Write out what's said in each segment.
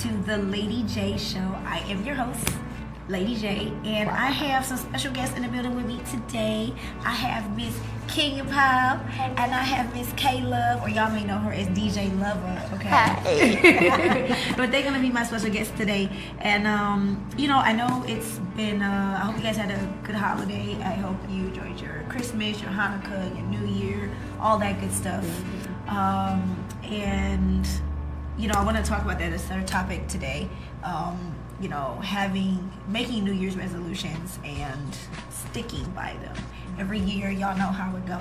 to the Ladii Jay Show. I am your host, Ladii Jay, and I have some special guests in the building with me today. I have Miss Kenya Powell, and I have Miss K Love, or y'all may know her as DJ Lover, okay? Hi. But they're gonna be my special guests today. And I know it's been, I hope you guys had a good holiday. I hope you enjoyed your Christmas, your Hanukkah, your New Year, all that good stuff. And I want to talk about that as our topic today. Making New Year's resolutions and sticking by them. Every year, y'all know how it go.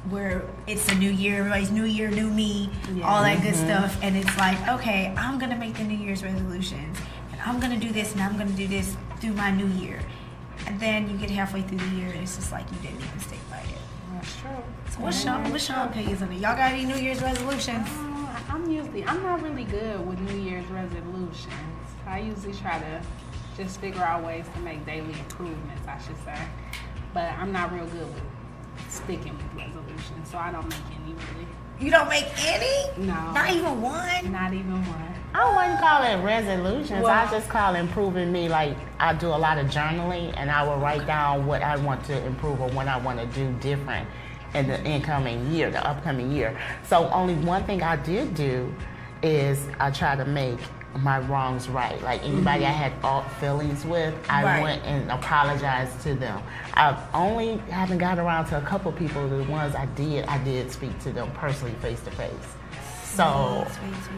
Where it's a new year, everybody's new year, new me, all that good stuff. And it's like, okay, I'm going to make the New Year's resolutions. And I'm going to do this, and I'm going to do this through my new year. And then you get halfway through the year, and it's just like you didn't even stick by it. That's true. So what's your opinions on it? Y'all got any New Year's resolutions? I'm not really good with New Year's resolutions. I usually try to just figure out ways to make daily improvements, I should say. But I'm not real good with sticking with resolutions, so I don't make any really. You don't make any? No. Not even one? Not even one. I wouldn't call it resolutions. I just call it improving me. Like, I do a lot of journaling, and I will write down what I want to improve or what I want to do different in the upcoming year. So only one thing I did do is I try to make my wrongs right. Like anybody I had feelings with, I went and apologized to them. I only haven't gotten around to a couple people. The ones I did speak to them personally, face to face. So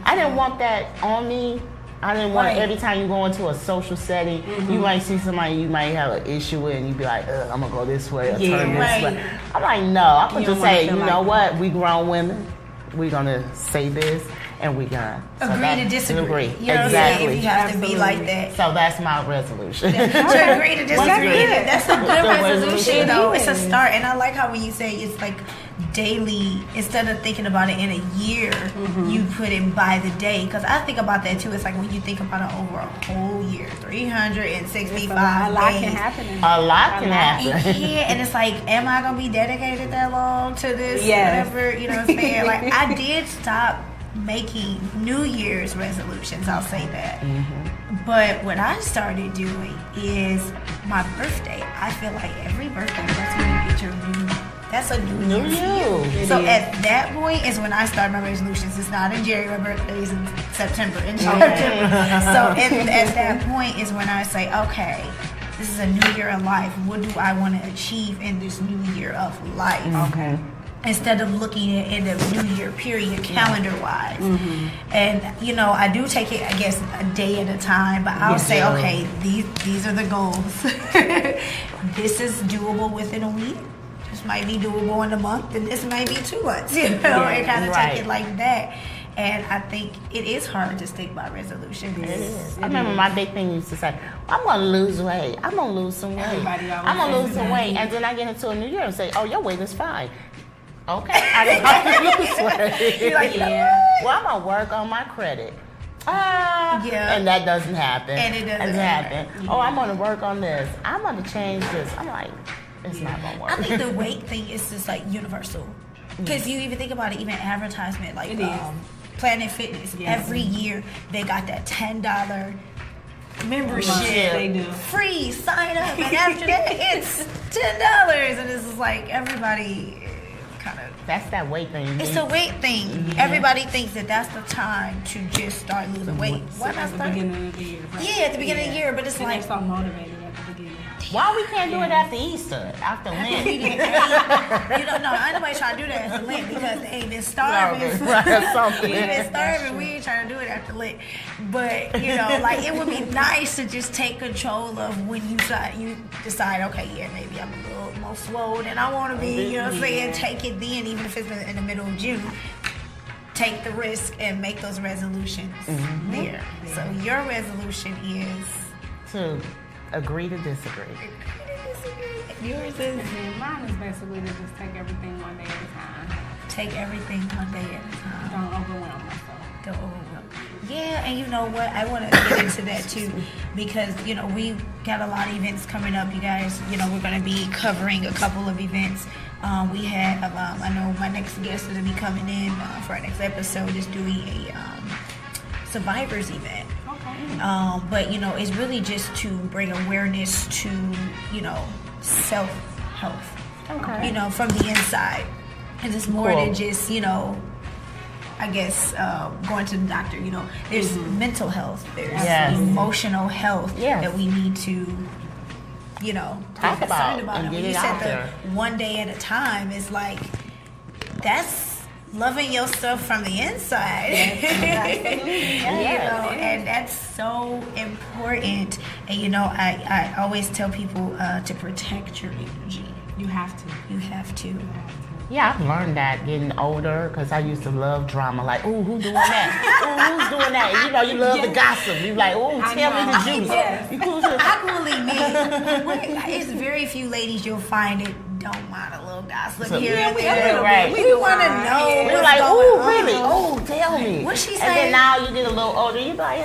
I didn't want that on me. I didn't want every time you go into a social setting, you might see somebody you might have an issue with, and you be like, I'm gonna go this way or turn this way. I'm like, no, I'm gonna just say, you know what? We grown women. We're gonna say this, and we gonna agree to disagree. Exactly. If you have to be like that. So that's my resolution. To agree to disagree. That's a good resolution, though. It's a start, and I like how when you say it's like daily, instead of thinking about it in a year, you put it by the day. Because I think about that too. It's like when you think about it over a whole year, 365 days. A lot can happen. Yeah, and it's like, am I gonna be dedicated that long to this? Whatever, you know what I'm saying? Like, I did stop making New Year's resolutions, I'll say that. But what I started doing is my birthday. I feel like every birthday, that's when you get your that's a new you. So at that point is when I start my resolutions. It's not in January. My birthday is in September. So at that point is when I say, okay, this is a new year of life. What do I want to achieve in this new year of life? Okay. Instead of looking at it in the new year period, calendar-wise. And, I do take it, I guess, a day at a time, but I'll say, okay, these are the goals. This is doable within a week. This might be doable in a month, and this might be 2 months, and kind of take it like that. And I think it is hard to stick by resolutions. It is. I remember my big thing used to say, I'm going to lose weight. I'm going to lose some weight. I'm going to lose some weight. And then I get into a new year and say, oh, your weight is fine. Okay, I didn't have to lose weight. You're like, well, I'm going to work on my credit. And that doesn't happen. And it doesn't happen. Oh, I'm going to work on this. I'm going to change this. I'm like, it's not going to work. I think the weight thing is just like universal. Because you even think about it, even advertisement, like Planet Fitness, every year they got that $10 membership. They do. Free, sign up, and after that it's $10. And it's just like everybody kind of... That's that weight thing. It's a weight thing. Everybody thinks that that's the time to just start losing weight. Why not start? At the beginning of the year. Right? Yeah, at the beginning of the year, but it's like... They're so motivated at the beginning. Why we can't do it after Easter, after Lent? No, ain't nobody trying to do that after Lent because they ain't been starving. We've been starving. We ain't trying to do it after Lent. But, like it would be nice to just take control of when you decide, okay, maybe I'm a little more swole than I want to be. You know what I'm saying? Take it then, even if it's in the middle of June. Take the risk and make those resolutions there. So your resolution is to agree to disagree. Yours is? Mine is basically to just take everything one day at a time. Take everything one day at a time. Don't overwhelm myself. Don't overwhelm. Yeah, and you know what? I want to get into that too because, we got a lot of events coming up, you guys. We're going to be covering a couple of events. We have, I know my next guest is going to be coming in for our next episode is doing survivors event. Okay. But, you know, it's really just to bring awareness to, you know, self-health. Okay. You know, from the inside. And it's more than just, you know, I guess going to the doctor. You know, there's mental health, there's emotional health that we need to, you know, talk about. And when you said the one day at a time, is like, that's loving yourself from the inside. Yes, You know, and that's so important. And you know, I always tell people to protect your energy. You have to. You have to. Yeah, I've learned that getting older, because I used to love drama. Like, ooh, who's doing that? Ooh, who's doing that? And, you know, you love the gossip. You like, ooh, tell me the juice. Yes. You cool to I can believe me. It's very few ladies you'll find it don't mind a little gossip here and there. Right. We want to know. We're like, ooh, really? Oh, tell me. What she And saying? then now you get a little older, you're like,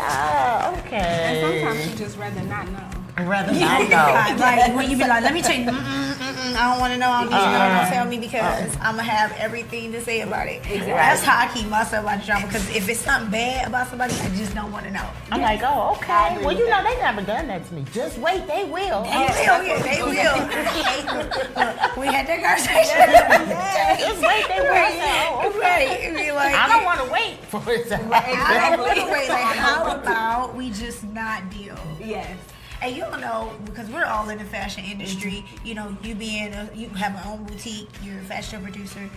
okay. And sometimes you just rather not know. I'd rather not know. Like when you be like, let me tell you, I don't want to know. I'm just gonna tell me because I'm gonna have everything to say about it. Exactly. That's how I keep myself out of drama. Because if it's something bad about somebody, I just don't want to know. I'm like, oh, okay. Well, you know, they never done that to me. Just wait, they will. They will. We had that conversation. Just wait, they will. Oh, okay. Right. Be like, I don't want to wait for it to happen. I don't want to wait. Like, how about we just not deal? Yes. And you don't know, because we're all in the fashion industry. You know, you have an own boutique. You're a fashion producer.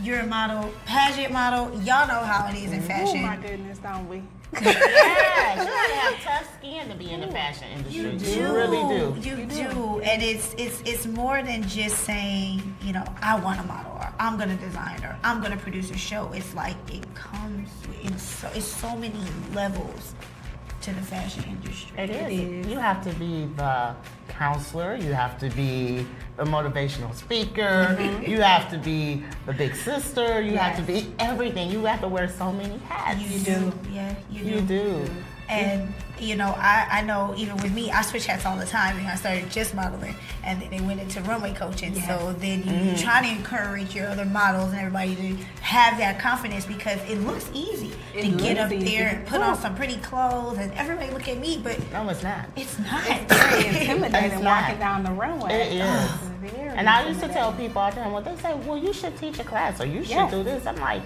You're a model, pageant model. Y'all know how it is in fashion. Oh my goodness, don't we? Yeah, you gotta have tough skin to be in the fashion industry. You really do. You do. And it's more than just saying, you know, I want a model, or I'm gonna design, or I'm gonna produce a show. It's like it comes in so many levels to the fashion industry. It is. You have to be the counselor. You have to be the motivational speaker. You have to be the big sister. You have to be everything. You have to wear so many hats. You do. Yeah, you do. And, you know, I know even with me, I switch hats all the time. And I started just modeling, and then they went into runway coaching. Yes. So then you try to encourage your other models and everybody to have that confidence, because it looks easy to get up there and put on some pretty clothes and everybody look at me, but no, it's not. It's not. It's very intimidating walking down the runway. It is. And I used to tell people all the time, well, they say, well, you should teach a class, or you should do this. I'm like,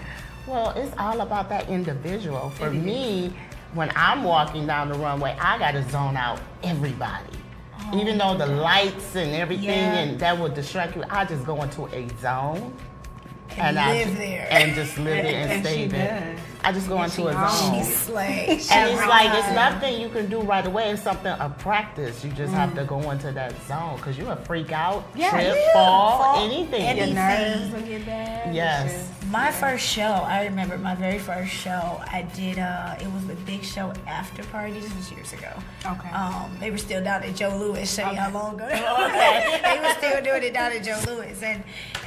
well, it's all about that individual. For me, when I'm walking down the runway, I got to zone out everybody. Even though the lights and everything and that would distract you, I just go into a zone and live there. And just live there and stay there. I just go into a zone. She slays. And it's like, it's nothing you can do right away. It's something of practice. You just have to go into that zone, because you'll freak out, trip, fall, anything. Your nerves will get bad. Yes. My first show, I remember my very first show, I did, it was the Big Show after party. This was years ago. Okay. They were still down at Joe Louis, show you how long ago. They were still doing it down at Joe Louis.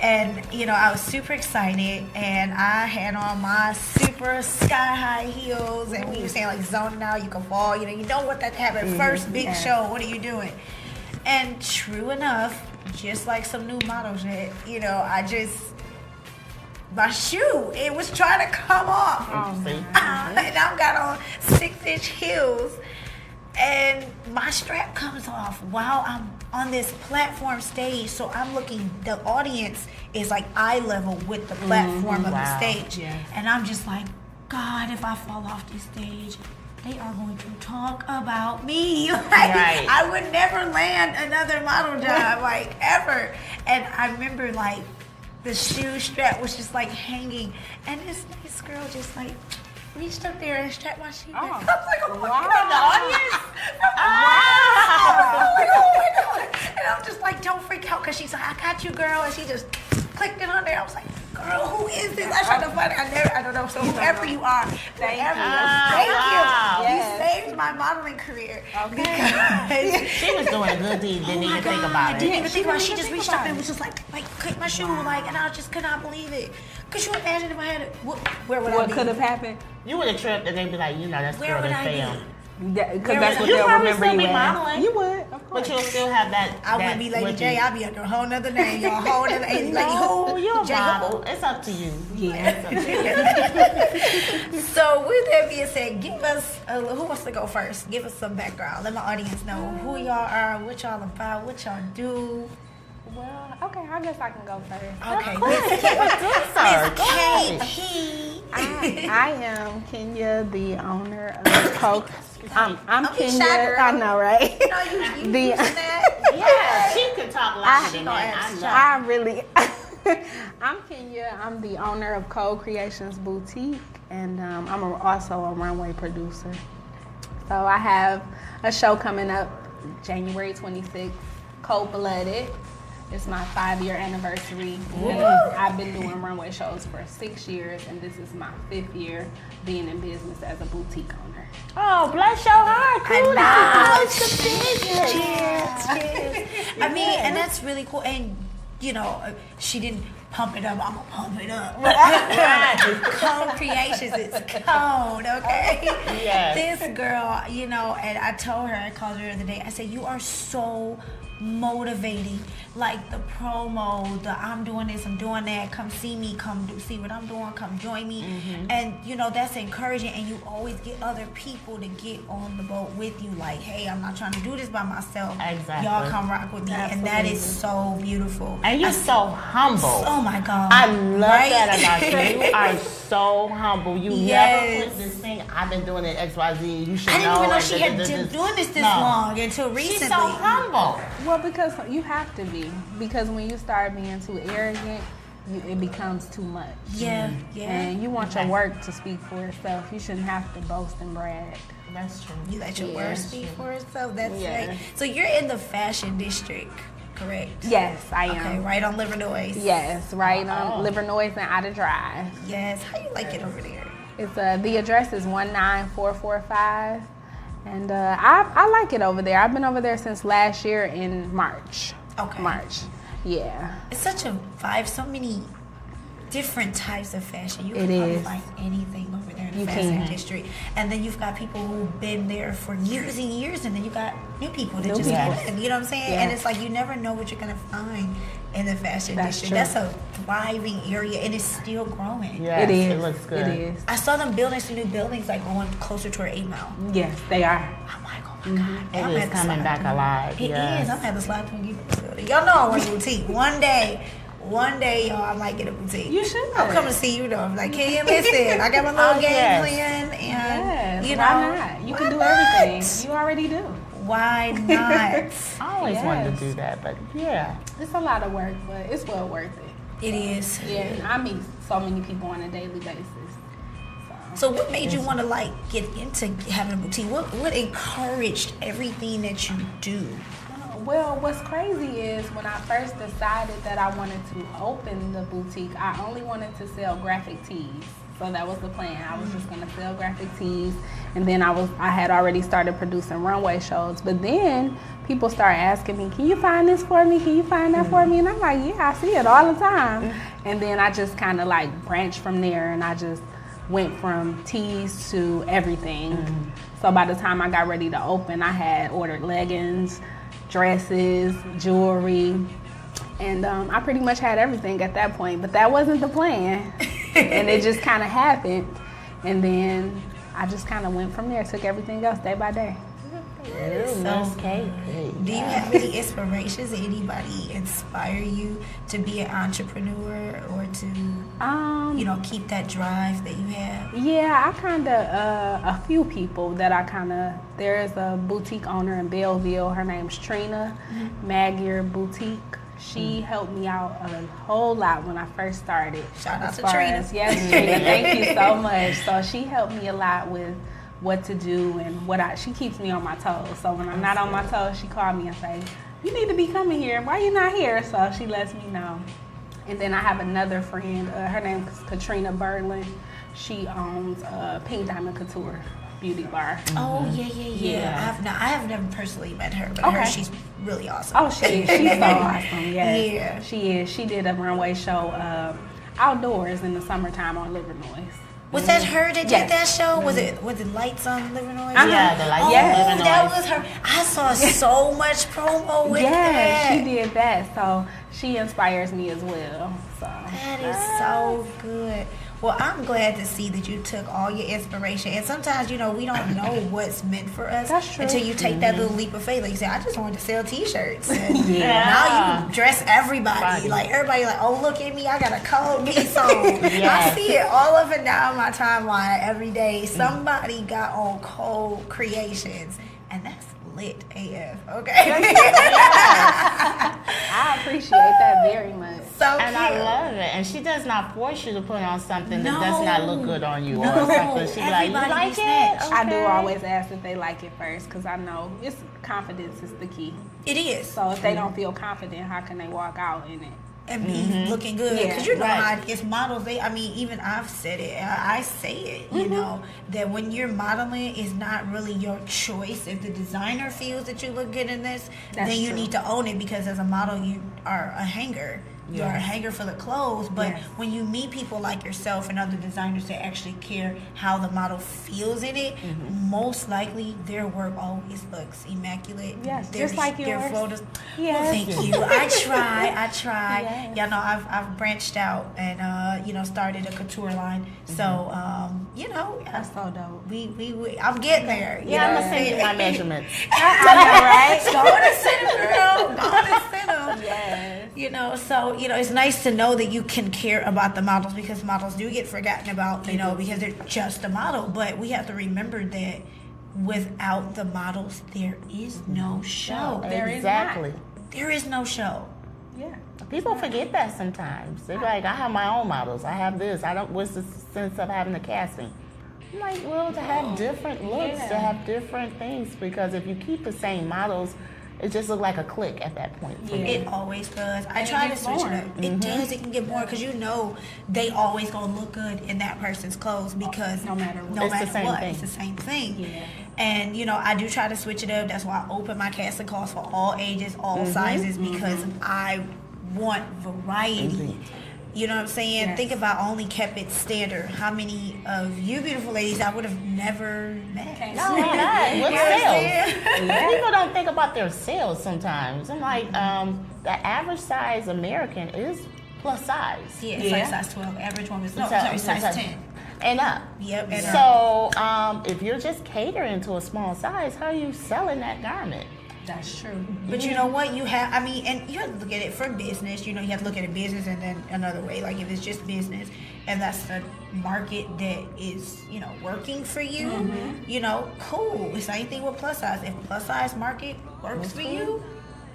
And, you know, I was super excited, and I had on my super sky-high heels, and we were saying, like, zoning out, you can fall, you know what that happened. First big show, what are you doing? And true enough, just like some new model shit, you know, my shoe, it was trying to come off. And I got on 6-inch heels, and my strap comes off while I'm on this platform stage. So I'm looking, the audience is like eye level with the platform of the stage. Yes. And I'm just like, God, if I fall off this stage, they are going to talk about me. Like, I would never land another model job, like, ever. And I remember, like, the shoe strap was just, like, hanging. And this nice girl just, like, reached up there and strapped my shoe. I was like, oh, my God. The audience? I was like, oh, my God. And I'm just like, don't freak out, because she's like, I got you, girl. And she just clicked it on there. I was like, girl, who is this? I tried to find it. I don't know. So whoever you are, thank you. You saved my modeling career. Okay. She was doing a good deed. Didn't even think about it. Didn't even think about it. She just reached up and was just like clicked my shoe, like, and I just could not believe it. Could you imagine if I had it? Where would I be? What could have happened? You would have tripped, and they'd be like, you know, that's where girl would that I failed. Because that's what you they'll probably remember still you be as. modeling. You would, of course. But you'll still have that. I wouldn't be Ladii Jay. I'd be under a whole nother name, y'all. Whole nother name. No, you're a Jay model. It's up to you. Yeah. So with that being said, give us who wants to go first? Give us some background. Let my audience know who y'all are, what y'all about, what y'all do. Well, okay, I guess I can go first. Okay, Miss I am Kenya, the owner of Kold. I'm Kenya. I know, right? You using that? Yeah, she could talk louder than that. I really. I'm Kenya. I'm the owner of Kold Kreationz Boutique, and I'm also a runway producer. So I have a show coming up January 26th, Kold Blooded. It's my 5-year anniversary. I've been doing runway shows for 6 years, and this is my 5th year being in business as a boutique owner. Oh, bless your heart. Cheers. I mean, and that's really cool. And, you know, she didn't pump it up. I'm going to pump it up. Kold Kreationz is cold, okay? Yes. This girl, you know, and I told her, I called her the other day, I said, you are so motivating. Like the promo, the I'm doing this, I'm doing that, come see me, see what I'm doing, come join me. And you know, that's encouraging, and you always get other people to get on the boat with you, like, hey, I'm not trying to do this by myself. Exactly. Y'all come rock with me. And that is so beautiful. And you're so humble. Oh my God. I love that about you. You are so humble. You never put this thing, I've been doing it XYZ, you should know. I didn't even know she had been doing this long until recently. She's so humble. Well, because you have to be. Because when you start being too arrogant, it becomes too much. Yeah. And you want your work to speak for itself. You shouldn't have to boast and brag. That's true. You let your work speak for itself. That's right. So you're in the fashion district, correct? Yes, I am. Okay, right on Livernois. Yes, right on Livernois and Ida Drive. Yes. How you like it over there? It's the address is 19445. And I like it over there. I've been over there since last year in March. Okay. March. Yeah. It's such a vibe. So many different types of fashion. You It can probably is. find anything over there in the You fashion can. district. And then you've got people who've been there for years and years, and then you got new people that New just people. get in. You know what I'm saying? Yeah. And it's like you never know what you're gonna find in the fashion That's district. true. That's a thriving area, and it's still growing. Yes, It is. It looks good. It is. I saw them building some new buildings, like going closer to 8 Mile. Yes, they are. I'm like, oh my God. It I'm is at the coming slide back through. alive. It Yes. is. I'm at the slide through you building. Y'all know I want a boutique. One day, y'all, I might get a boutique. You should. I'm coming to see you though. I'm like, can you listen? I got my little game yes. plan, and Yes, you know, why not? You why can do not? everything. You already do. Why not? I always wanted to Yes. do that, but yeah. It's a lot of work, but it's well worth it. It is. Yeah, and I meet so many people on a daily basis. So what made you want to like get into having a boutique? What encouraged everything that you do? Well, what's crazy is when I first decided that I wanted to open the boutique, I only wanted to sell graphic tees. So that was the plan. I was just gonna sell graphic tees, and then I had already started producing runway shows. But then people started asking me, "Can you find this for me? Can you find that for me?" And I'm like, "Yeah, I see it all the time." And then I just kind of like branched from there, and I just went from tees to everything. So by the time I got ready to open, I had ordered leggings, dresses, jewelry, and I pretty much had everything at that point. But that wasn't the plan, and it just kind of happened. And then I just kind of went from there, took everything else day by day. Do you have any inspirations? Did anybody inspire you to be an entrepreneur or to, you know, keep that drive that you have? Yeah, I kind of, a few people that I kind of, there is a boutique owner in Belleville. Her name's Trina Magyar Boutique. She helped me out a whole lot when I first started. Shout out to Trina. Yes, Trina, thank you so much. So she helped me a lot with what to do and she keeps me on my toes. So when I'm not on my toes, she called me and say, "You need to be coming here. Why you not here?" So she lets me know. And then I have another friend, her name is Katrina Berlin. She owns Pink Diamond Couture Beauty Bar. Oh, yeah. I have never personally met her, but I heard she's really awesome. Oh, she is. She's so awesome. Yes. Yeah. She is. She did a runway show outdoors in the summertime on Livernois. Was that her that did that show? Was it Lights on Living Noise? Yeah, the Lights on Living Noise. That was her. I saw so much promo with that. She did that. So she inspires me as well. So that is so good. Well, I'm glad to see that you took all your inspiration. And sometimes, we don't know what's meant for us until you take that little leap of faith. Like you say, I just wanted to sell T-shirts. And now you dress everybody. Like, everybody like, oh, look at me. I got a Kold piece on. I see it all up and down my timeline every day. Somebody got on Kold Kreationz. And that's lit AF, okay? I appreciate that very much. And I love it. And she does not force you to put on something that does not look good on you or something. She's like, you like it? Okay. I do always ask if they like it first because I know confidence is the key. It is. So if they don't feel confident, how can they walk out in it? And be looking good, because how it's models. Even I've said it. I say it. That when you're modeling, it's not really your choice. If the designer feels that you look good in this, then you need to own it. Because as a model, you are a hanger. You're a hanger for the clothes. But when you meet people like yourself and other designers that actually care how the model feels in it, most likely their work always looks immaculate. Yes, just like yours. Their photos. Yes. Well, thank you. I try. Yes. Y'all know I've branched out and started a couture line. So that's so dope. I'm getting there. I'm gonna send you my measurements. I know, right? Go to send them, girl. Go to send them. Yes. So it's nice to know that you can care about the models, because models do get forgotten about, because they're just a model. But we have to remember that without the models, there is no show. Exactly. There is no show. Yeah. People forget that sometimes. They're like, I have my own models. I have this. What's the sense of having a casting? I'm like, well, to have different looks, to have different things, because if you keep the same models, it just looks like a click at that point. It always does. I try to switch it up. It does. It can get more, because they always gonna look good in that person's clothes, because no matter what, it's the same thing. Yeah. And I do try to switch it up. That's why I open my casting calls for all ages, all sizes, because I want variety. You know what I'm saying? Yes. Think if I only kept it standard, how many of you beautiful ladies I would have never met. No, what sales? People don't think about their sales sometimes. I'm like, the average size American is plus size. Yeah, it's like size 12. Average woman is size 10. And up. Yep. And so if you're just catering to a small size, how are you selling that garment? That's true. But you know what? You have, and you have to look at it for business. You have to look at it business and then another way. Like if it's just business and that's the market that is, working for you, cool. It's the same thing with plus size. If plus size market works for you,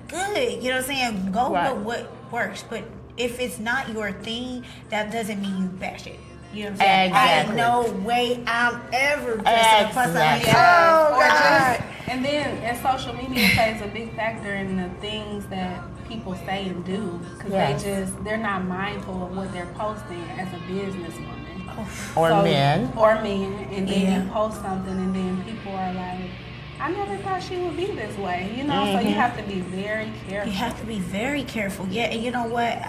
good. You know what I'm saying? Go with what works. But if it's not your thing, that doesn't mean you bash it. You know what I'm saying? Exactly. No way I'm ever dressing plus size. Oh, God. And then social media plays a big factor in the things that people say and do, because they're not mindful of what they're posting as a businesswoman. Or men. And then you post something and then people are like, I never thought she would be this way, so you have to be very careful. You have to be very careful, and you know what?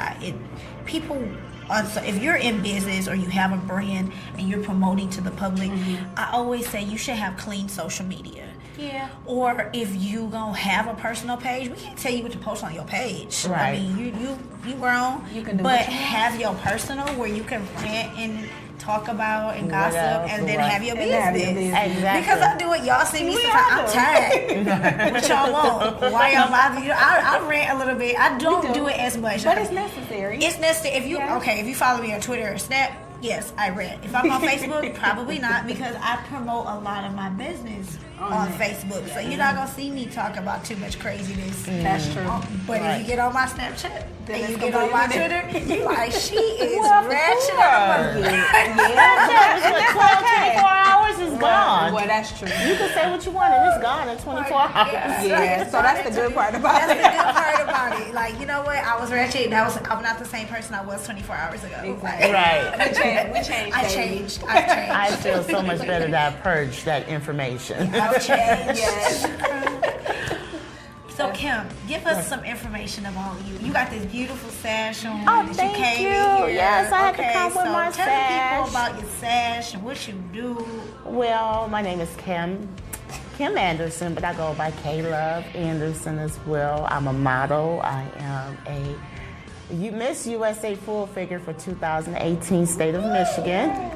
If you're in business or you have a brand and you're promoting to the public, I always say you should have clean social media. Yeah. Or if you gonna have a personal page, we can't tell you what to post on your page. Right. I mean, you grown, you can do but have your personal where you can rant and talk about and gossip, and then have your business. Exactly. Because I do it. Y'all see me sometimes. I'm tired. What y'all want? Why y'all bother you? I rant a little bit. I don't do it as much. But it's necessary. It's necessary. If you follow me on Twitter or Snap, yes, I rant. If I'm on Facebook, probably not, because I promote a lot of my business on Facebook. So you're not going to see me talk about too much craziness. That's true. But if you get on my Snapchat and you get on my Twitter, you're like, she is ratchet up. Yeah. 24 hours is gone. Well, that's true. You can say what you want and it's gone in 24 hours. Yeah, so that's the good part about it. That's the good part about it. Like, you know what? I was ratchet. I'm not the same person I was 24 hours ago. Exactly. Right. We changed. I've changed. I feel so much better that I purged that information. I've changed. Yes. So Kim, give us some information about you. You got this beautiful sash on. Oh, thank you. Yes, I had to come with my sash. Tell the people about your sash and what you do. Well, my name is Kim Anderson, but I go by K-Love Anderson as well. I'm a model. I am a Miss USA Full Figure for 2018 State of Michigan.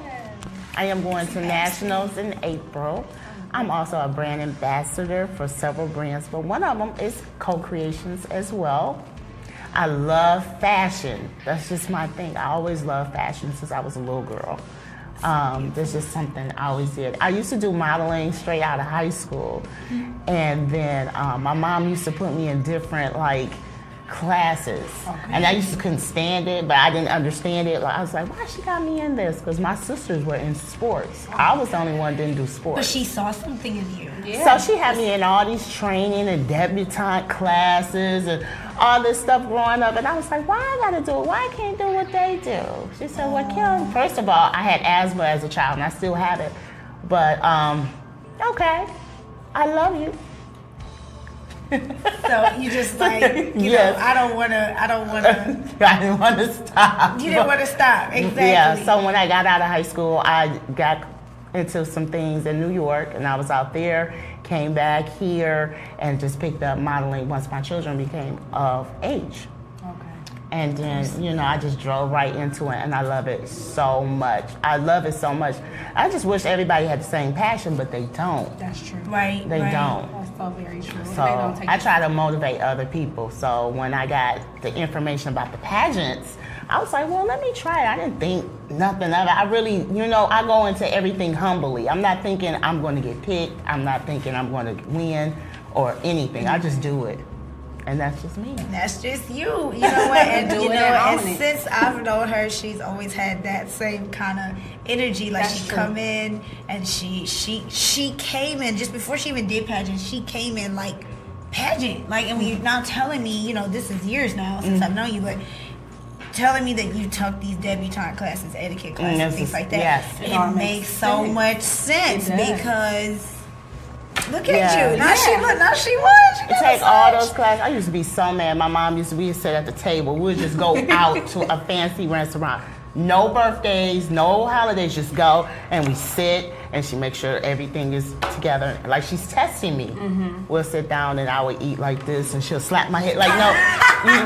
I am going to nationals in April. I'm also a brand ambassador for several brands, but one of them is Kold Kreationz as well. I love fashion. That's just my thing. I always loved fashion since I was a little girl. There's just something I always did. I used to do modeling straight out of high school. And then my mom used to put me in different classes. And I used to couldn't stand it, but I didn't understand it. I was like, why she got me in this? Because my sisters were in sports. I was the only one that didn't do sports. But she saw something in you. Yeah. So she had me in all these training and debutante classes and all this stuff growing up. And I was like, why I gotta do it? Why I can't do what they do? She said, well, Kim, first of all, I had asthma as a child and I still have it. But, okay, I love you. So you just yes. I don't want to. I didn't want to stop. You didn't want to stop, exactly. Yeah, so when I got out of high school, I got into some things in New York, and I was out there, came back here, and just picked up modeling once my children became of age. And then, I just drove right into it, and I love it so much. I love it so much. I just wish everybody had the same passion, but they don't. That's true. Right. They don't. That's so very true. So I try to motivate other people. So when I got the information about the pageants, I was like, well, let me try it. I didn't think nothing of it. I really, I go into everything humbly. I'm not thinking I'm going to get picked. I'm not thinking I'm going to win or anything. I just do it. And that's just me. That's just you. You know what? And since I've known her, she's always had that same kind of energy. Like she'd come in and she came in just before she even did pageant. She came in like pageant. And you're now telling me, this is years now since I've known you, but telling me that you took these debutante classes, etiquette classes, things like that. Yes. It makes so much sense because. Look at you. Now she won. You take all those classes. I used to be so mad. My mom used to sit at the table. We would just go out to a fancy restaurant. No birthdays, no holidays, just go and we sit and she makes sure everything is together. Like she's testing me. We'll sit down and I would eat like this and she'll slap my head. Like, no,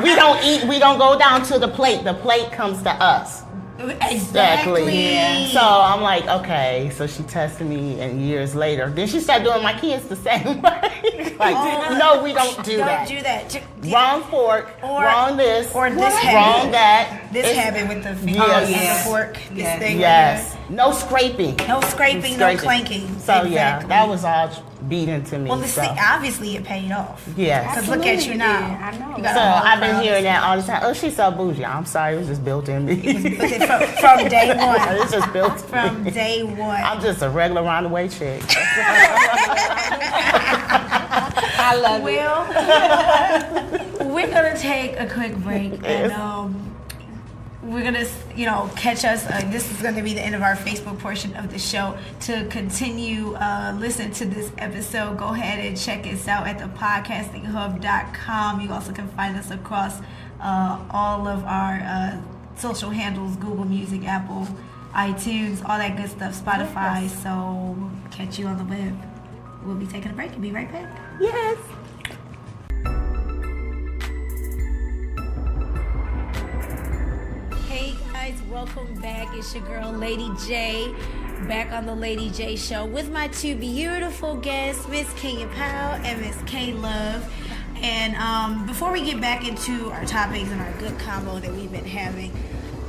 we don't eat, we don't go down to the plate. The plate comes to us. Exactly. Yeah. So I'm like, okay. So she tested me, and years later, then she started doing my kids the same way. No, we don't do that. Don't do that. Wrong fork. Wrong this. Or this wrong that. This habit with the fingers and the fork. This thing. Yes. No scraping. No scraping. No clanking. So that was all beat into me. Well, obviously it paid off. Yes. Because look at you now. I know. So I've been hearing that all the time. Oh, she's so bougie. I'm sorry, it was just built in me. From day one. It's just built from day one. I'm just a regular roundaway chick. I love it. We're gonna take a quick break and we're gonna, catch us. This is gonna be the end of our Facebook portion of the show. To continue listen to this episode, go ahead and check us out at thepodcastinghub.com. You also can find us across all of our social handles: Google Music, Apple, iTunes, all that good stuff, Spotify. So we'll catch you on the web. We'll be taking a break and be right back. Yes. Hey guys, welcome back. It's your girl Ladii Jay, back on the Ladii Jay Show with my two beautiful guests, Miss Kenya Powell and Miss K-Love. And before we get back into our topics and our good combo that we've been having,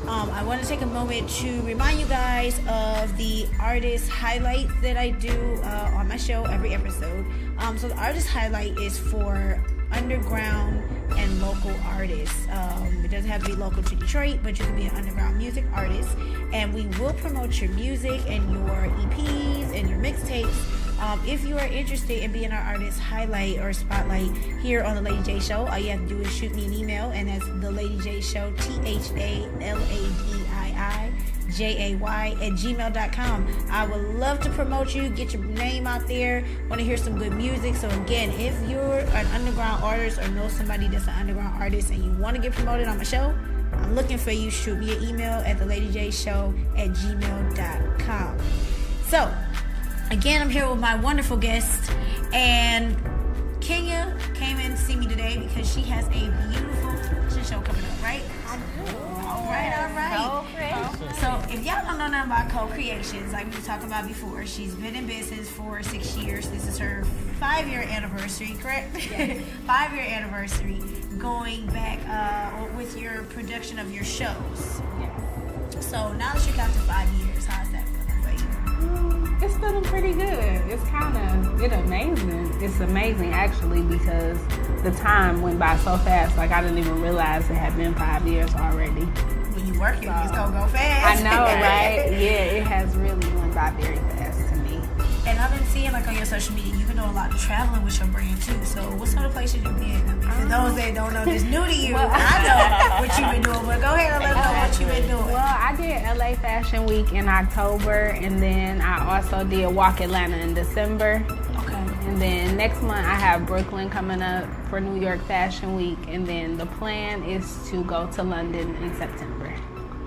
I want to take a moment to remind you guys of the artist highlights that I do on my show every episode. So the artist highlight is for underground and local artists. It doesn't have to be local to Detroit, but you can be an underground music artist. And we will promote your music and your EPs and your mixtapes. If you are interested in being our artist highlight or spotlight here on the Ladii Jay Show, all you have to do is shoot me an email, and that's the Ladii Jay Show, ladijay@gmail.com. I would love to promote you, get your name out there. Want to hear some good music. So again, if you're an underground artist or know somebody that's an underground artist and you want to get promoted on my show, I'm looking for you. Shoot me an email at theladijshow@gmail.com. So again, I'm here with my wonderful guest, and Kenya came in to see me today because she has a beautiful fashion show coming up, right? I do. All right. Kold Kreationz. So if y'all don't know nothing about Kold Kreationz, like we were talking about before, she's been in business for 6 years. This is her 5-year anniversary, correct? Yes. 5-year anniversary, going back with your production of your shows. Yes. So now that you got to 5 years, how's that feeling for you? It's feeling pretty good. It's amazing. It's amazing actually because the time went by so fast. Like I didn't even realize it had been 5 years already. When you working, it's gonna go fast. I know, right? Yeah, it has really went by very fast to me. And I've been seeing like on your social media, you've been doing a lot of traveling with your brand too. So what sort of places you been? I mean, for those that don't know, this new to you. Well, I know what you've been doing, but go ahead and let them know what you've been doing. Well, I did LA Fashion Week in October, and then I also did Walk Atlanta in December. Okay. And then next month I have Brooklyn coming up for New York Fashion Week, and then the plan is to go to London in September.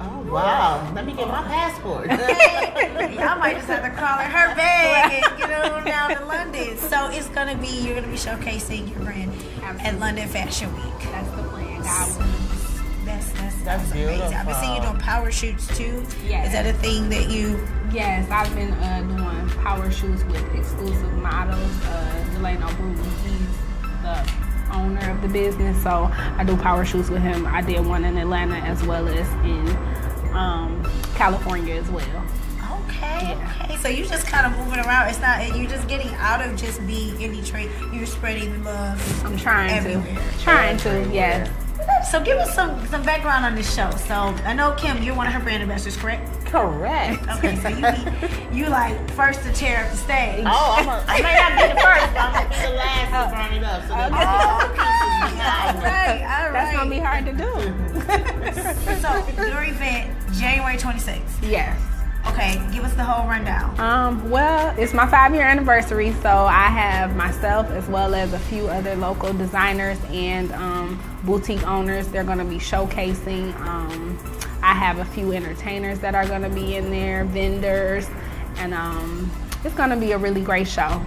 Oh, wow. Let me get my passport. Y'all might just have to call her bag and get on down to London. So you're gonna be showcasing your brand at London Fashion Week. That's the plan. God willing. That's beautiful. amazing. I've been seeing you doing power shoots too. Yes. Is that a thing that you? Yes, I've been doing power shoots with exclusive models. Delano Bruton, he's the owner of the business, so I do power shoots with him. I did one in Atlanta as well as in California as well. Okay. Yeah. Okay. So you're just kind of moving around. It's not. You're just getting out of just being in Detroit. You're spreading the love. I'm trying everywhere. Yes. So give us some background on this show. So I know Kim, you're one of her brand ambassadors, correct? Correct. Okay, so you like first to tear up the stage. Oh, I may not be the first, but I'm going to be the last to burn it up. So All right. That's gonna be hard to do. So your event, January 26th. Yes. Okay, give us the whole rundown. Well, it's my 5-year anniversary, so I have myself as well as a few other local designers and boutique owners. They're going to be showcasing. I have a few entertainers that are going to be in there, vendors, and it's going to be a really great show.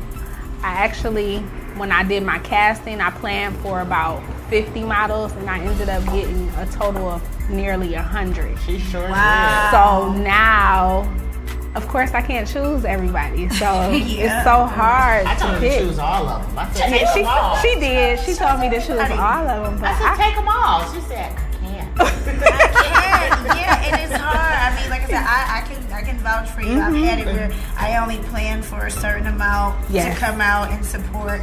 I actually, when I did my casting, I planned for about 50 models, and I ended up getting a total of nearly 100. She sure Wow. So now, of course, I can't choose everybody. So it's so hard I told to her to pick. choose all of them. I said, take them all. She did. She told me to choose all of them. But I said, take them all. She said, I can't. Yeah, and it's hard. I mean, like I said, I can vouch for you. I've had it where I only plan for a certain amount to come out and support,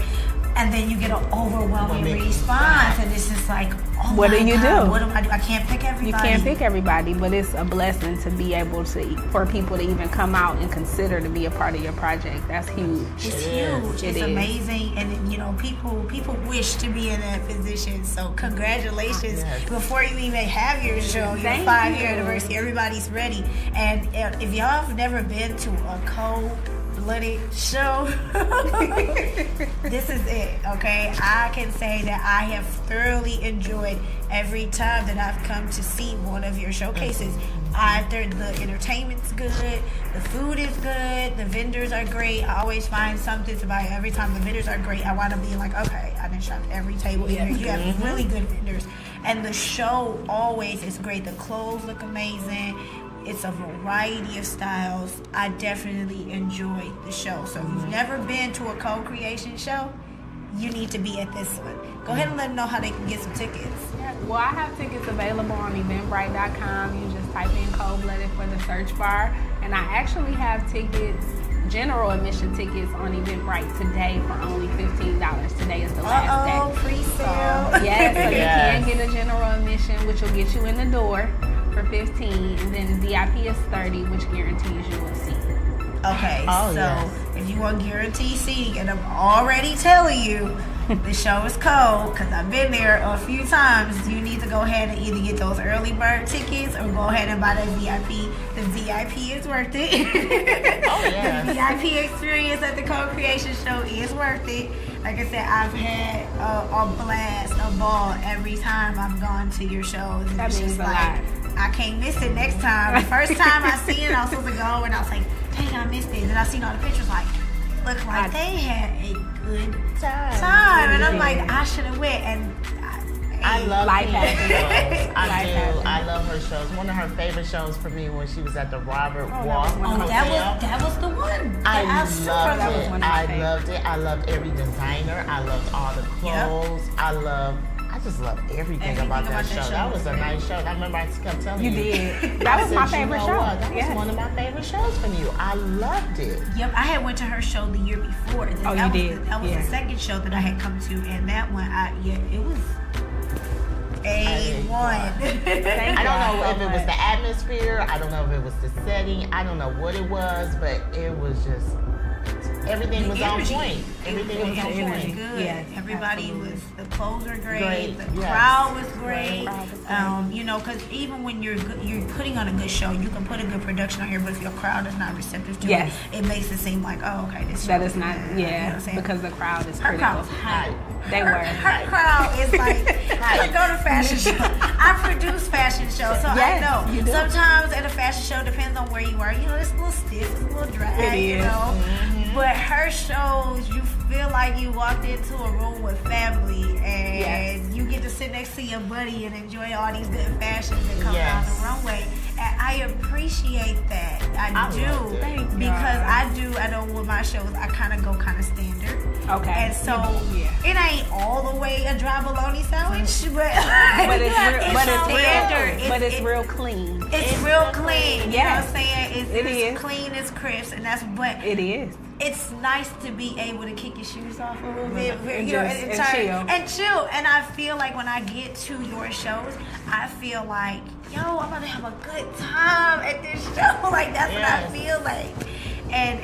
and then you get an overwhelming response, and it's just like, oh what my do you God, do? What do I do? I can't pick everybody. You can't pick everybody, but it's a blessing to be able to, for people to even come out and consider to be a part of your project. That's huge. It's huge. It's amazing, and people wish to be in that position. So congratulations! Before you even have your show, your 5-year anniversary, everybody's ready. And if y'all have never been to a Kold Blooded show, this is it. Okay, I can say that I have thoroughly enjoyed every time that I've come to see one of your showcases. The entertainment's good, the food is good, the vendors are great. I always find something to buy every time. The vendors are great. I want to be like, okay, I done shopped every table here. You have really good vendors, and the show always is great. The clothes look amazing. It's a variety of styles. I definitely enjoyed the show. So if you've never been to a Kold Kreationz show, you need to be at this one. Go ahead and let them know how they can get some tickets. Well, I have tickets available on Eventbrite.com. You just type in Kold Blooded for the search bar. And I actually have tickets, general admission tickets on Eventbrite today for only $15. Today is the last day. Pre-sale. So, yes, so you can get a general admission, which will get you in the door for $15, and then VIP is $30, which guarantees you a seat. Okay, if you want guaranteed seating, and I'm already telling you, the show is cold because I've been there a few times. You need to go ahead and either get those early bird tickets or go ahead and buy that VIP. The VIP is worth it. Oh, yeah. The VIP experience at the Kold Kreationz Show is worth it. Like I said, I've had a blast, a ball every time I've gone to your shows. And That it's means just a like, lot. I can't miss it next time. The first time I seen it, I was supposed to go, and I was like, dang, I missed it. And I seen all the pictures, like, look like they had a good time. And I'm like, I should have went. And I love Life her happens. shows. I Life do. happens. I love her shows. One of her favorite shows for me when she was at the Robert that Walk was one of Hotel. that was the one. I That loved that was it. one of my I favorites. loved it. I loved every designer. I loved all the clothes. I just love everything about that show. That was a nice show. I remember I kept telling you. You did. I That was said, my you favorite know show. what? That was Yes. one of my favorite shows from you. I loved it. Yep, I had went to her show the year before. Oh, that you was did? That was Yeah. the second show that I had come to, and that one, it was A1. I don't know if it was the atmosphere. I don't know if it was the setting. I don't know what it was, but it was just everything was on point. Everything was on point. Good. Yes, Everybody absolutely. was. The clothes were great. Great, The yes. crowd was great. Crowd was great. You know, because even when you're putting on a good show, you can put a good production on here, but if your crowd is not receptive to Yes. it makes it seem like, oh, okay, this That show is not, good. You know what I'm saying? because the crowd is Her crowd critical. was hype. They her, were. Her crowd is like, I go to fashion show. I produce fashion shows, so Yes, I know. you do. Sometimes at a fashion show, depends on where you are. You know, it's a little stiff, it's a little dry, It you is. know. But her shows, you feel like you walked into a room with family, and Yes. you get to sit next to your buddy and enjoy all these good fashions that come down Yes. the runway. And I appreciate that. I I do. loved it. Thank you. Because I know with my shows, I kind of go kind of standard. Okay. And so Yeah. it ain't all the way a dry bologna sandwich, but But it's standard. real. But it's real clean. It's real clean. You know what I'm Yes. saying? It It's is. clean, it's crisp, and that's what. It is. It's nice to be able to kick your shoes off a little bit, And you know, just- and and chill. and chill. And I feel like when I get to your shows, I feel like, yo, I'm gonna have a good time at this show. Like that's what I Yes. feel like, and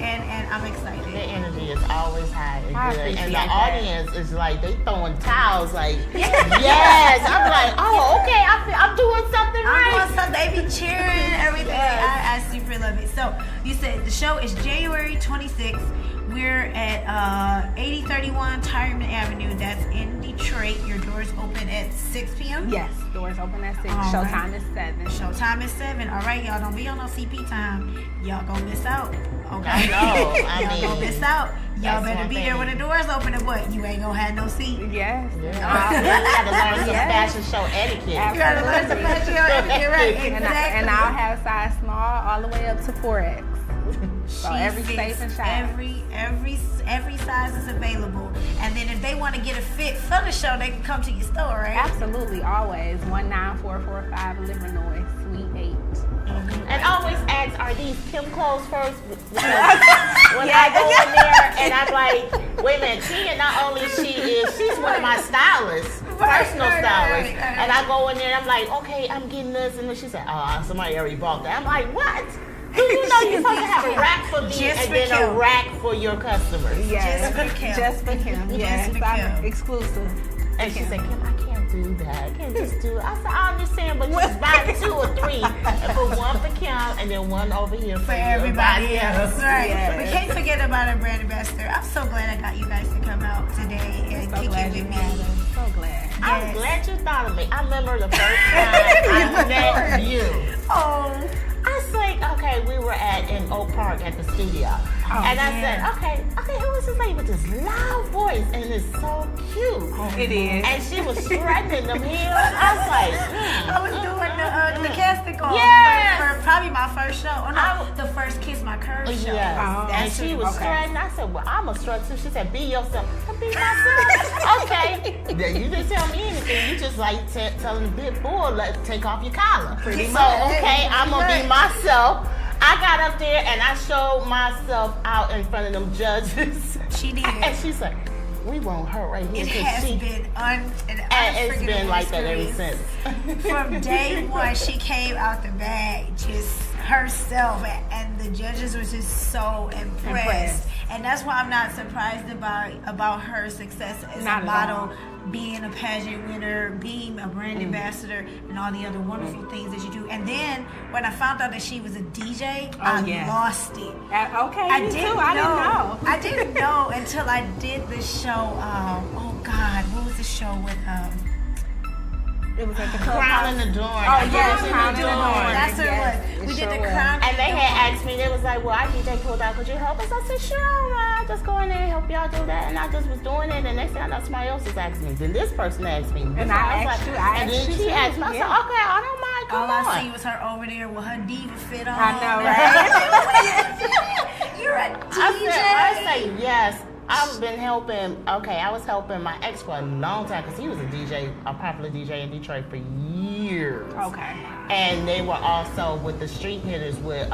I'm excited. The energy is always high and I good, and appreciate the that. audience is like they throwing towels. Like, yes, I'm like, oh, okay, I'm doing something I'm right. doing something. They be cheering and everything. I super love it. So you said the show is January 26th. We're at 8031 Tireman Avenue. That's in Detroit. Your doors open at 6 p.m. Yes. Doors open at 6. All Showtime right. is 7. Showtime is 7. All right, y'all don't be on no CP time. Y'all gonna miss out. Okay. I know. Y'all gonna miss out. Y'all that's better one be thing. there when the doors open. And what? You ain't gonna have no seat. Yes. Yeah, you got to learn some Yes. fashion show etiquette. You gotta learn some fashion etiquette, right? Exactly. And I'll have size small all the way up to 4X. So She every fits safe and shine. every size is available. And then if they want to get a fit for the show, they can come to your store, right? Absolutely, always. 19445 Livernois, Suite 8. And always ask, are these Kim clothes first? When I go in there and I'm like, wait a minute, Tia, not only she's one of my stylists, personal stylists. right. And I go in there and I'm like, okay, I'm getting this. And then she said, oh, somebody already bought that. I'm like, what? Do you know you're supposed to have a rack for these Just and for then Kim. a rack for your customers? Yes. Just for Kim. Just for Kim. Yes. for I'm Kim. exclusive. And she said, Kim, I can't do that. I can't just do it. I said, I understand, but just buy 2 or 3 and put one for Kim and then one over here for everybody else. Right. Yes. We can't forget about our brand ambassador. I'm so glad I got you guys to come out today and So kick glad it you with had me. us. So glad. I'm Yes. glad you thought of me. I remember the first time I met you. Oh. I was like, okay, we were in Oak Park at the studio. And I said, okay, who is this lady with this loud voice? And it's so cute. It is. And she was straightening them heels. I was like, I was doing the casting call Yes. for probably my first show. Oh no, the first Kiss My Curve show. yes. Oh, And that's she it. was Okay. strutting. I said, well, I'm a strut too. She said, be yourself. I be myself. Okay. Then you didn't tell me anything. You just like telling the big bull, let's take off your collar. Pretty So, much. okay, I'm going to Pretty be much. myself. I got up there and I showed myself out in front of them judges. She did. And she said, we want her right here. It 'cause has she, been an and it's been unforgettable like that ever experience. since. From day one, she came out the bag just herself, and the judges were just so impressed. And that's why I'm not surprised about her success as Not a at model, all. being a pageant winner, being a brand ambassador, and all the other wonderful things that you do. And then when I found out that she was a DJ, I lost it. Okay, I me didn't too. know. I didn't know. I didn't know until I did the show. Oh God, what was the show with It was at the club. Crown in the Door. Oh, yes, Crown in the Door. That's what it was. We did the Crown. And they had asked me, they was like, well, I DJ Pulled Out, could you help us? I said, sure, I'll just go in there and help y'all do that. And I just was doing it, and next thing I know, somebody else was asking me. Then this person asked me. And I asked you. And then she asked me. I said, okay, I don't mind, come on. All I see was her over there with her diva fit on. I know, right? You're a DJ. I say yes. I've been helping. Okay, I was helping my ex for a long time because he was a DJ, a popular DJ in Detroit for years. Okay. And they were also with the street hitters with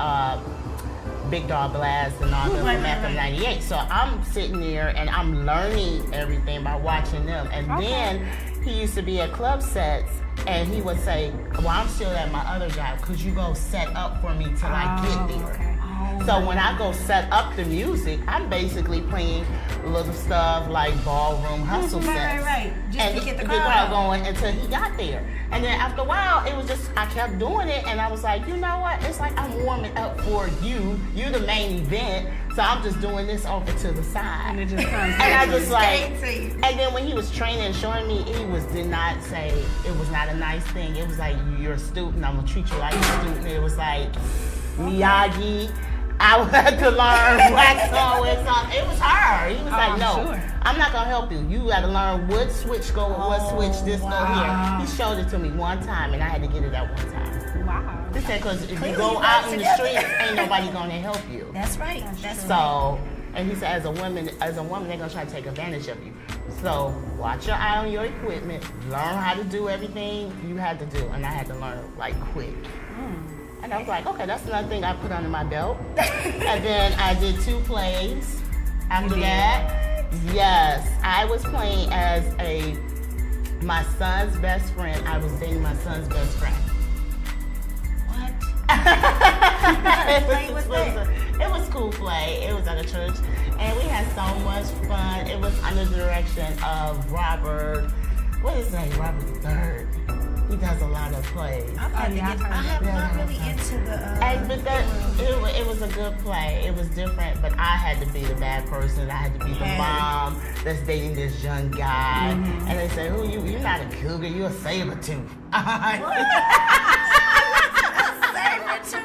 Big Dog Blast and all them from FM 98. So I'm sitting there and I'm learning everything by watching them. And then he used to be at club sets and he would say, well, I'm still at my other job. Could you go set up for me till I get there? Okay. So when I go set up the music, I'm basically playing little stuff like ballroom hustle sets. Right. Just and to get the crowd crowd going until he got there. And then after a while, it was just, I kept doing it and I was like, you know what? It's like I'm warming up for you. You're the main event. So I'm just doing this over to the side. And it just comes. And I just like, and then when he was training and showing me, did not say, it was not a nice thing. It was like, you're a student, I'm gonna treat you like a student. It was like, Miyagi. I had to learn wax on, wax on. It was her. He was like, no, I'm not going to help you. You got to learn what switch go with what switch, this go here. He showed it to me one time, and I had to get it at one time. Wow. He said, because if you go out in the streets, ain't nobody going to help you. That's right. That's so, and he said, as a woman, they're going to try to take advantage of you. So, watch your eye on your equipment. Learn how to do everything you had to do. And I had to learn, like, quick. And I was like, okay, that's another thing I put under my belt. And then I did 2 plays after that. Yes, I was playing as my son's best friend. I was dating my son's best friend. What? It was cool play. It was at a church. And we had so much fun. It was under the direction of Robert, what is his name? Robert III. He does a lot of plays. I'm not really into the. It was a good play. It was different, but I had to be the bad person. I had to be the mom that's dating this young guy. And they say, "Who you? You're not a cougar. You're a saber-tooth." Saber-tooth.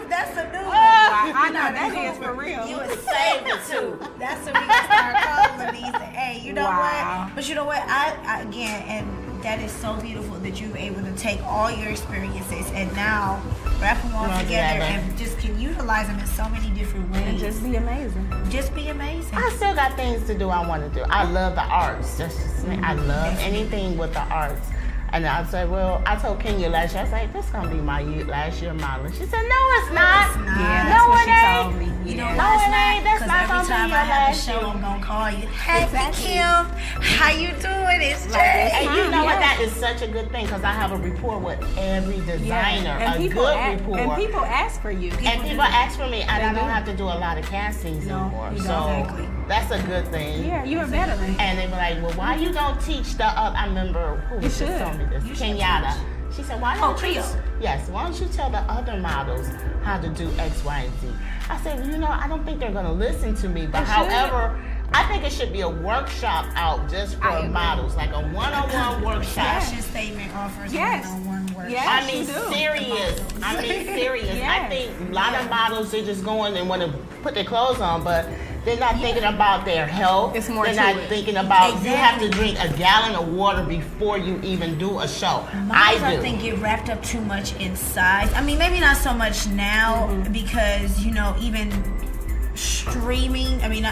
That's a new one. I know that is for real. You a saber-tooth. That's what we gotta start calling these. Hey, you know what? But you know what? I again and. That is so beautiful that you're able to take all your experiences and now wrap them all together and just can utilize them in so many different ways. And just be amazing. Just be amazing. I still got things to do I want to do. I love the arts. I love anything with the arts. And I said, well, I told Kenya last year, I was like, this is going to be my last year modeling. She said, no, it's not. Yeah, that's what she told me. You know, no, it ain't. That's not going to be your last show, I'm going to call you. Hey, Kim, how you doing? It's Jay. And you know what? That is such a good thing because I have a rapport with every designer. And a good rapport. And people ask for you. And people ask for me. And I don't have to do a lot of castings anymore. So that's a good thing. Yeah, you're a veteran. And they were like, well, why you don't teach the I remember who just told me this. Kenyatta. She said, why don't you? Yes, why don't you tell the other models how to do X, Y, and Z? I said, well, you know, I don't think they're going to listen to me. But however, I think it should be a workshop out just for models, like a one-on-one workshop. Fashion statement offers one-on-one workshop. Yes, I mean, serious. I think a lot of models, they just go in and want to put their clothes on, but they're not thinking about their health. It's more They're not thinking about you have to drink a gallon of water before you even do a show. I think get wrapped up too much in size. I mean, maybe not so much now because, you know, even streaming, I mean,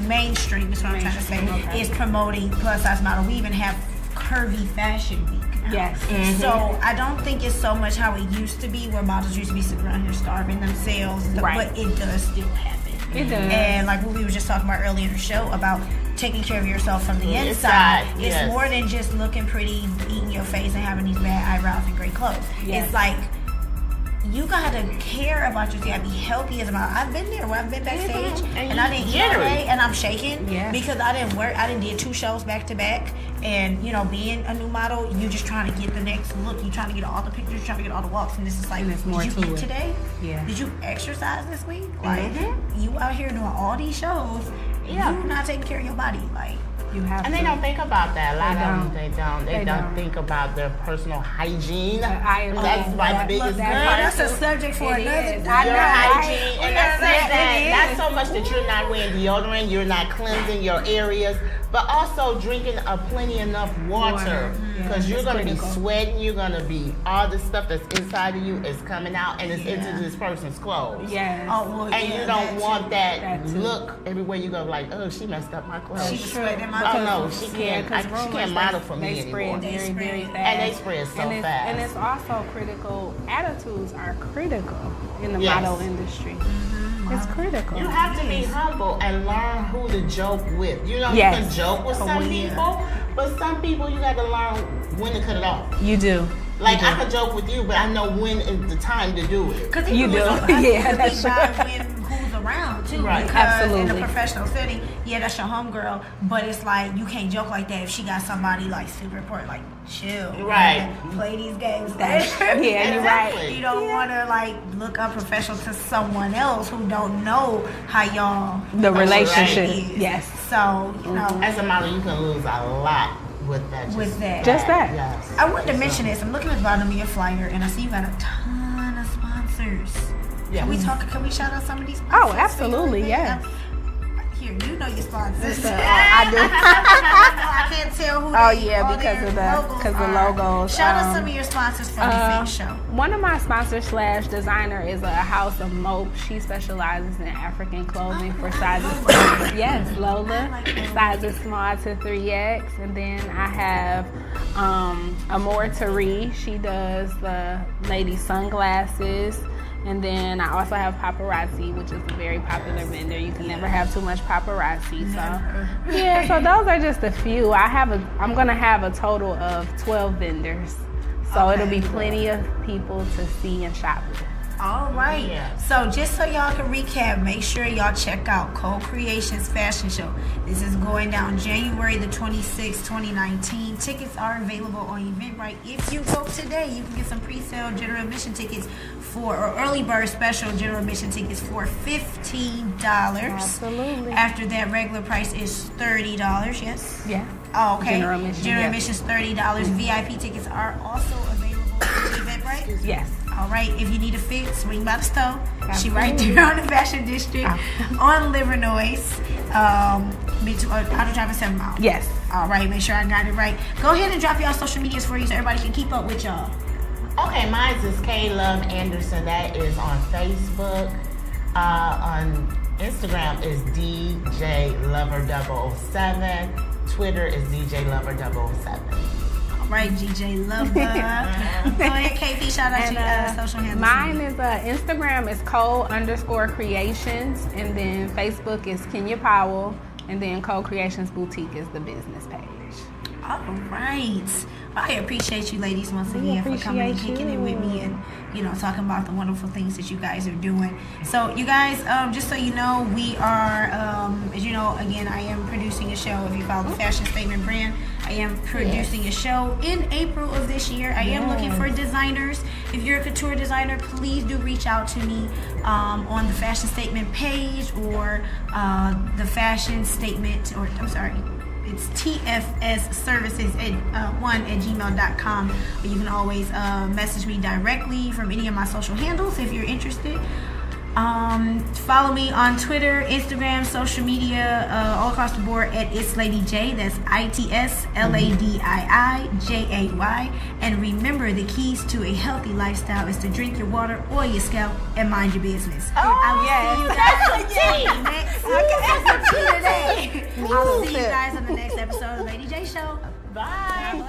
mainstream is what I'm trying to say, is promoting plus size model. We even have curvy fashion week. Yes. So I don't think it's so much how it used to be, where models used to be sitting around here starving themselves, but it does still happen. It does. And like what we were just talking about earlier in the show about taking care of yourself from the inside. It's more than just looking pretty, eating your face, and having these bad eyebrows and great clothes. It's like you gotta care about yourself. You gotta be healthy as about. I've been there where I've been backstage and I didn't eat all day and I'm shaking because I didn't work. I didn't did 2 shows back to back, and you know, being a new model, you just trying to get the next look. You trying to get all the pictures, trying to get all the walks, and this is like, there's more did you to eat it today? Yeah. Did you exercise this week? Like you out here doing all these shows, you not taking care of your body, like. And they don't think about that. A lot of them, they don't think about their personal hygiene. That's my biggest concern. That's a subject for another day. Your hygiene, and that's so much that you're not wearing deodorant, you're not cleansing your areas, but also drinking plenty enough water, because you're going to be sweating. You're going to be, all the stuff that's inside of you is coming out, and it's into this person's clothes. Yes. And you don't want that look everywhere you go, like, oh, she messed up my clothes. She sweating my Oh no, she can't model for me anymore. They spread very fast. And they spread so fast. And it's also critical. Attitudes are critical in the model industry. It's critical. You have to be humble and learn who to joke with. You know, you can joke with some people, but some people you got to learn when to cut it off. You do. Like, I can joke with you, but I know when is the time to do it. Because you do. Yeah, that's right. Who's around too? Right. Because Absolutely. in a professional setting, that's your homegirl, but it's like you can't joke like that if she got somebody like super important, like chill, right? Play these games. You're right. You don't want to like look unprofessional to someone else who don't know how y'all the relationship is. Yes. So you know, as a model, you can lose a lot with that. Just that. Yes. I wanted to mention this. I'm looking at the bottom of your flyer, and I see you got a ton of sponsors. Yeah. Can we shout out some of these sponsors? Oh, absolutely, yes. Here, you know your sponsors. I do. I can't tell who. Because the logos. Shout out some of your sponsors from the Fake Show. One of my sponsors / designer is a House of Mope. She specializes in African clothing for sizes. Yes, Lola. Sizes small to 3X. And then I have Amore Tari. She does the lady sunglasses. And then I also have Paparazzi, which is a very popular vendor. You can never have too much paparazzi. So those are just a few. I'm gonna have a total of 12 vendors. So it'll be plenty of people to see and shop with. All right. Yeah. So just so y'all can recap, make sure y'all check out Kold Kreationz Fashion Show. This is going down January the 26th, 2019. Tickets are available on Eventbrite. If you go today, you can get some pre-sale general admission tickets or early bird special general admission tickets for $15. Absolutely. After that, regular price is $30. Yes. Yeah. Oh, okay. General admission is $30. VIP tickets are also available on Eventbrite. Yes. All right, if you need a fit, swing by the store. She right there on the Fashion District on Livernois, Auto Drive 7 Mile. Yes. All right, make sure I got it right. Go ahead and drop y'all social medias for you so everybody can keep up with y'all. Okay, mine is K Love Anderson. That is on Facebook. On Instagram is DJ Lover 007. Twitter is DJ Lover 007. Right, GJ Lover. Go ahead, KP. Shout out your social handles. Mine is Instagram is Kold_Kreationz, and then Facebook is Kenya Powell, and then Kold Kreationz Boutique is the business page. All right. I appreciate you ladies once again for coming and kicking it with me and, talking about the wonderful things that you guys are doing. So, you guys, just so you know, we are, as you know, again, I am producing a show. If you follow the Fashion Statement brand, I am producing a show in April of this year. I am looking for designers. If you're a couture designer, please do reach out to me on the Fashion Statement page or the Fashion Statement, or I'm sorry, it's TFS Services at 1@gmail.com. Or you can always message me directly from any of my social handles if you're interested. Follow me on Twitter, Instagram, social media, all across the board at It's Ladii Jay. That's ITSLADIIJAY. And remember, the keys to a healthy lifestyle is to drink your water, oil your scalp, and mind your business. I will see you guys on the next episode of Ladii Jay Show. Bye.